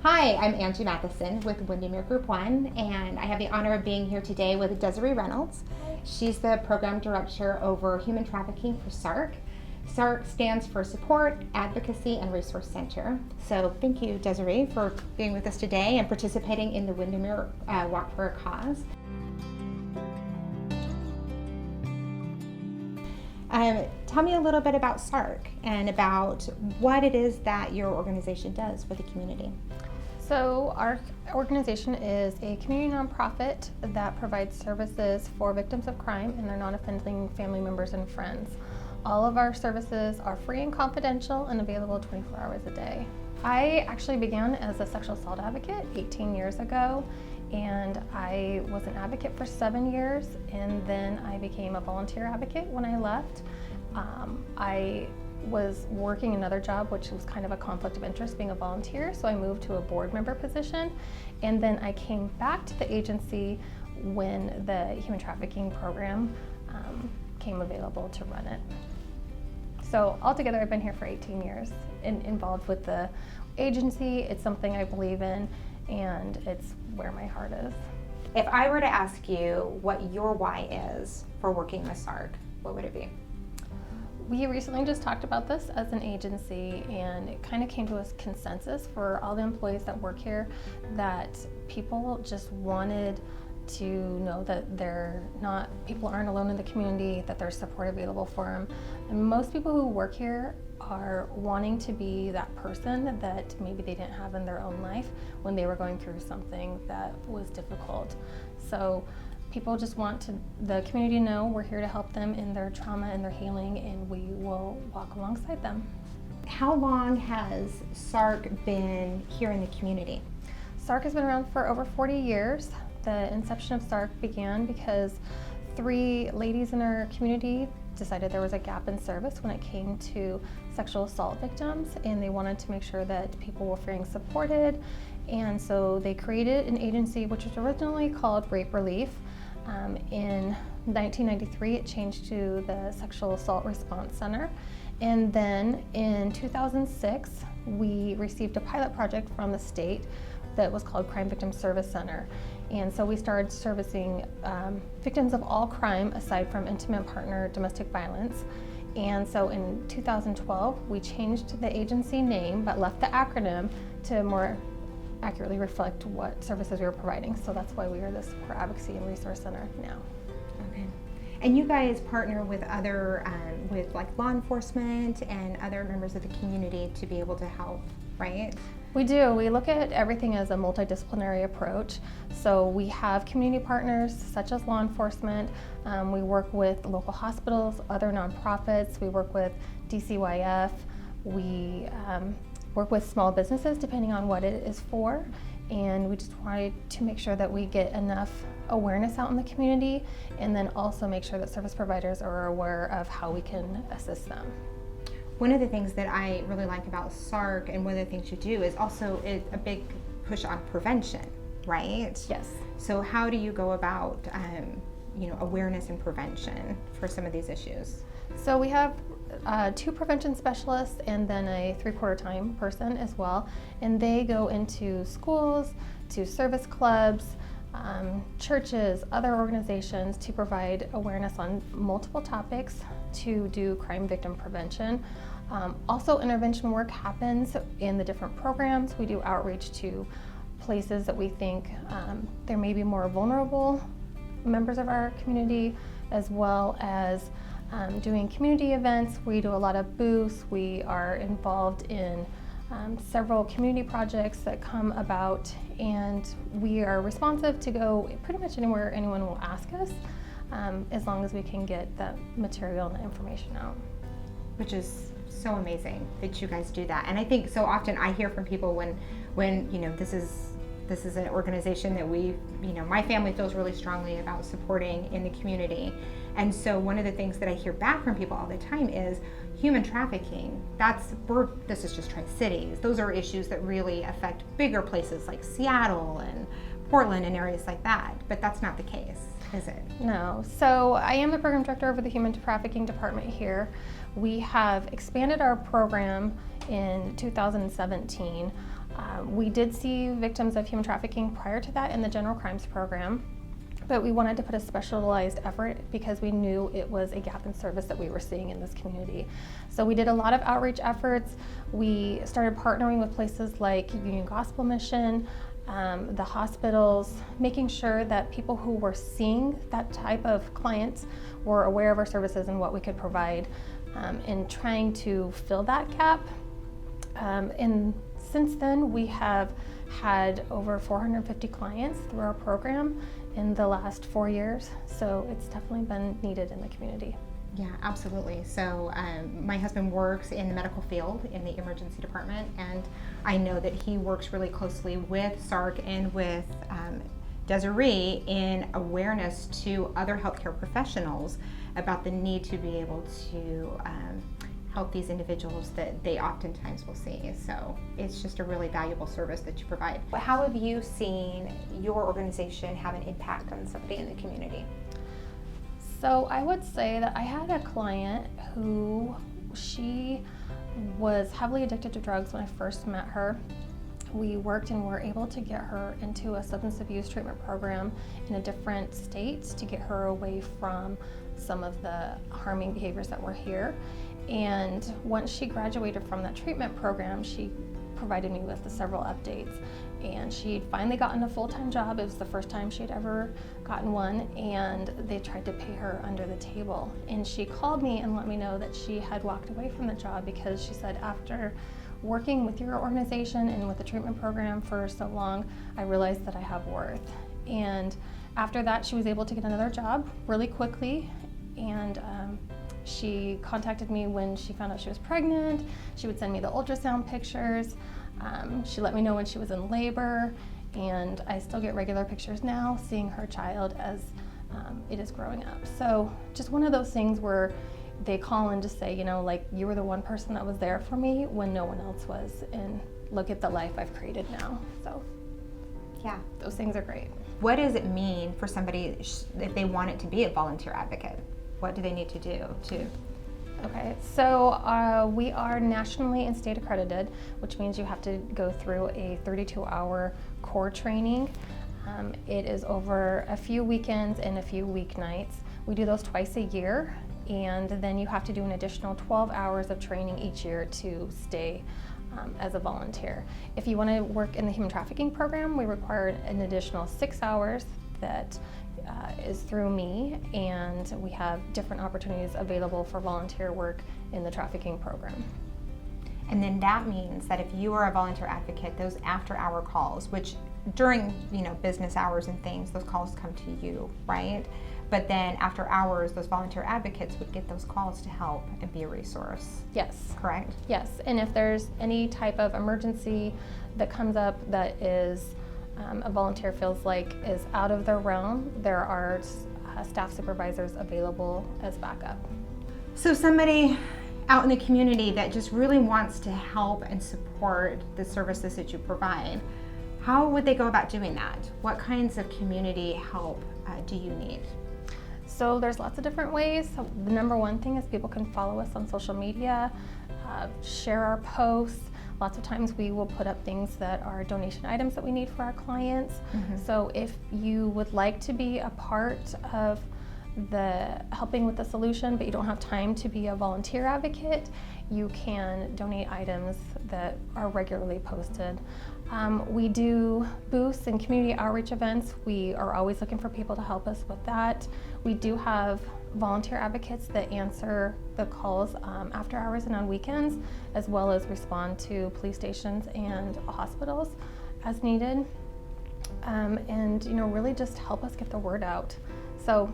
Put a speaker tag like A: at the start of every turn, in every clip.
A: Hi, I'm Angie Matheson with Windermere Group 1, and I have the honor of being here today with Desiree Reynolds. She's the Program Director over Human Trafficking for SARC. SARC stands for Support, Advocacy, and Resource Center. So thank you, Desiree, for being with us today and participating in the Windermere Walk for a Cause. Tell me a little bit about SARC and about what it is that your organization does for the community.
B: So our organization is a community nonprofit that provides services for victims of crime and their non-offending family members and friends. All of our services are free and confidential and available 24 hours a day. I actually began as a sexual assault advocate 18 years ago, and I was an advocate for 7 years, and then I became a volunteer advocate when I left. I was working another job, which was kind of a conflict of interest being a volunteer, so I moved to a board member position, and then I came back to the agency when the human trafficking program came available to run it. So altogether, I've been here for 18 years and involved with the agency. It's something I believe in, and it's where my heart is.
A: If I were to ask you what your why is for working with SARC, what would it be?
B: We recently just talked about this as an agency, and it kind of came to a consensus for all the employees that work here that people just wanted to know that people aren't alone in the community, that there's support available for them. And most people who work here are wanting to be that person that maybe they didn't have in their own life when they were going through something that was difficult. So people just want the community to know we're here to help them in their trauma and their healing, and we will walk alongside them.
A: How long has SARC been here in the community?
B: SARC has been around for over 40 years. The inception of SARC began because 3 ladies in our community decided there was a gap in service when it came to sexual assault victims, and they wanted to make sure that people were feeling supported, and so they created an agency which was originally called Rape Relief. In 1993, it changed to the Sexual Assault Response Center, and then in 2006, we received a pilot project from the state that was called Crime Victim Service Center. And so we started servicing victims of all crime aside from intimate partner domestic violence. And so in 2012, we changed the agency name but left the acronym to more accurately reflect what services we were providing. So that's why we are the Support, Advocacy, and Resource Center now.
A: Okay. And you guys partner with other, with like law enforcement and other members of the community to be able to help, right?
B: We do. We look at everything as a multidisciplinary approach. So we have community partners such as law enforcement. We work with local hospitals, other nonprofits. We work with DCYF. We work with small businesses depending on what it is for. And we just wanted to make sure that we get enough awareness out in the community, and then also make sure that service providers are aware of how we can assist them.
A: One of the things that I really like about SARC, and one of the things you do, is also a big push on prevention, right?
B: Yes.
A: So how do you go about awareness and prevention for some of these issues?
B: So we have 2 prevention specialists and then a 3/4 time person as well, and they go into schools, to service clubs, churches, other organizations to provide awareness on multiple topics to do crime victim prevention. Also, intervention work happens in the different programs. We do outreach to places that we think there may be more vulnerable members of our community, as well as doing community events. We do a lot of booths. We are involved in several community projects that come about, and we are responsive to go pretty much anywhere anyone will ask us, as long as we can get the material and the information out.
A: Which is so amazing that you guys do that. And I think so often I hear from people when this is an organization that my family feels really strongly about supporting in the community. And so one of the things that I hear back from people all the time is human trafficking. This is just Tri-Cities. Those are issues that really affect bigger places like Seattle and Portland and areas like that. But that's not the case, is it?
B: No. So I am the program director over the human trafficking department here. We have expanded our program in 2017. We did see victims of human trafficking prior to that in the general crimes program, but we wanted to put a specialized effort because we knew it was a gap in service that we were seeing in this community. So we did a lot of outreach efforts. We started partnering with places like Union Gospel Mission, the hospitals, making sure that people who were seeing that type of clients were aware of our services and what we could provide, in trying to fill that gap. And since then, we have had over 450 clients through our program in the last 4 years, so it's definitely been needed in the community.
A: Yeah, absolutely. So my husband works in the medical field in the emergency department, and I know that he works really closely with SARC and with Desiree in awareness to other healthcare professionals about the need to be able to help these individuals that they oftentimes will see. So it's just a really valuable service that you provide. How have you seen your organization have an impact on somebody in the community?
B: So I would say that I had a client who, she was heavily addicted to drugs when I first met her. We worked and were able to get her into a substance abuse treatment program in a different state to get her away from some of the harming behaviors that were here. And once she graduated from that treatment program, she provided me with several updates. And she'd finally gotten a full-time job. It was the first time she'd ever gotten one, and they tried to pay her under the table. And she called me and let me know that she had walked away from the job because she said, after working with your organization and with the treatment program for so long, I realized that I have worth. And after that, she was able to get another job really quickly, and she contacted me when she found out she was pregnant. She would send me the ultrasound pictures. She let me know when she was in labor, and I still get regular pictures now seeing her child as it is growing up. So just one of those things where they call in to say, you know, like, you were the one person that was there for me when no one else was, and look at the life I've created now. So yeah, those things are great.
A: What does it mean for somebody if they want it to be a volunteer advocate? What do they need to do to?
B: Okay, so we are nationally and state accredited, which means you have to go through a 32-hour core training. It is over a few weekends and a few weeknights. We do those twice a year, and then you have to do an additional 12 hours of training each year to stay as a volunteer. If you want to work in the human trafficking program, we require an additional 6 hours that is through me, and we have different opportunities available for volunteer work in the trafficking program.
A: And then that means that if you are a volunteer advocate, those after-hour calls, which during business hours and things, those calls come to you, right? But then after hours, those volunteer advocates would get those calls to help and be a resource.
B: Yes.
A: Correct?
B: Yes, and if there's any type of emergency that comes up that is a volunteer feels like is out of their realm, there are staff supervisors available as backup.
A: So somebody out in the community that just really wants to help and support the services that you provide, how would they go about doing that? What kinds of community help do you need?
B: So there's lots of different ways. So the number one thing is people can follow us on social media, share our posts. Lots of times we will put up things that are donation items that we need for our clients. Mm-hmm. So if you would like to be a part of the helping with the solution, but you don't have time to be a volunteer advocate, you can donate items that are regularly posted. We do booths and community outreach events. We are always looking for people to help us with that. We do have volunteer advocates that answer the calls after hours and on weekends, as well as respond to police stations and hospitals as needed. And really just help us get the word out. So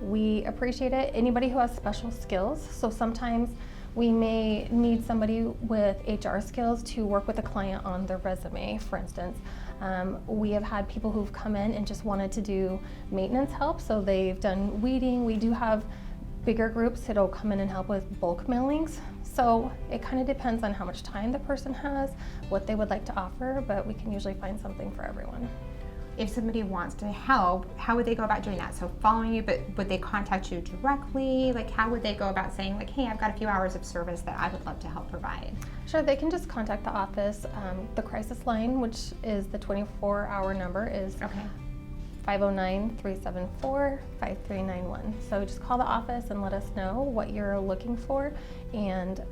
B: we appreciate it. Anybody who has special skills, so sometimes we may need somebody with HR skills to work with a client on their resume, for instance. We have had people who've come in and just wanted to do maintenance help, so they've done weeding. We do have bigger groups that'll come in and help with bulk mailings. So it kind of depends on how much time the person has, what they would like to offer, but we can usually find something for everyone.
A: if somebody wants to help, how would they go about doing that? So following you, but would they contact you directly? Like, how would they go about saying, like, hey, I've got a few hours of service that I would love to help provide?
B: Sure, they can just contact the office. The crisis line, which is the 24-hour number, is
A: Okay.
B: 509-374-5391. So just call the office and let us know what you're looking for, and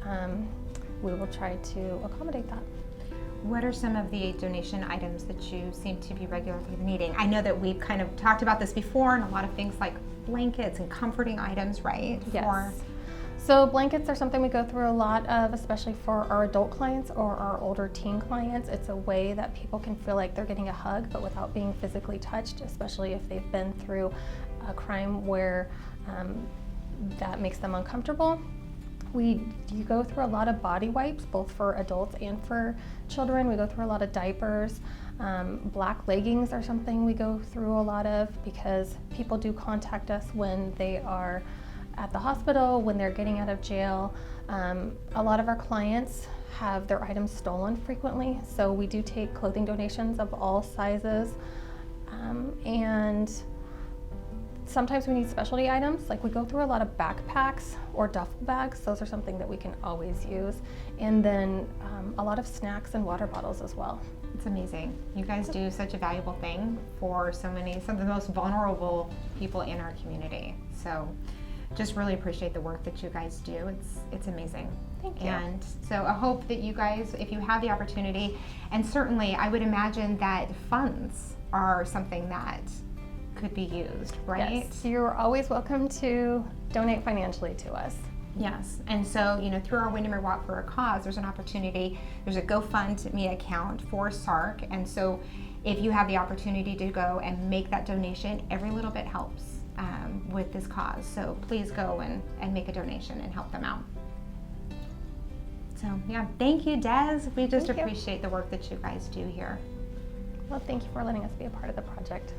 B: we will try to accommodate that.
A: What are some of the donation items that you seem to be regularly needing? I know that we've kind of talked about this before, and a lot of things like blankets and comforting items, right?
B: Yes. So blankets are something we go through a lot of, especially for our adult clients or our older teen clients. It's a way that people can feel like they're getting a hug, but without being physically touched, especially if they've been through a crime where that makes them uncomfortable. You go through a lot of body wipes, both for adults and for children. We go through a lot of diapers. Black leggings are something we go through a lot of, because people do contact us when they are at the hospital, when they're getting out of jail. A lot of our clients have their items stolen frequently, so we do take clothing donations of all sizes. And sometimes we need specialty items, like we go through a lot of backpacks or duffel bags. Those are something that we can always use. And then a lot of snacks and water bottles as well.
A: It's amazing. You guys do such a valuable thing for some of the most vulnerable people in our community. So just really appreciate the work that you guys do. It's amazing.
B: Thank you.
A: And so I hope that you guys, if you have the opportunity, and certainly I would imagine that funds are something that could be used, right?
B: Yes, you're always welcome to donate financially to us.
A: Yes, and so, through our Windermere Walk for a Cause, there's an opportunity, there's a GoFundMe account for SARC, and so if you have the opportunity to go and make that donation, every little bit helps with this cause. So please go and make a donation and help them out. So yeah, thank you, Des. We just
B: Thank you.
A: appreciate the work that you guys do here.
B: Well, thank you for letting us be a part of the project.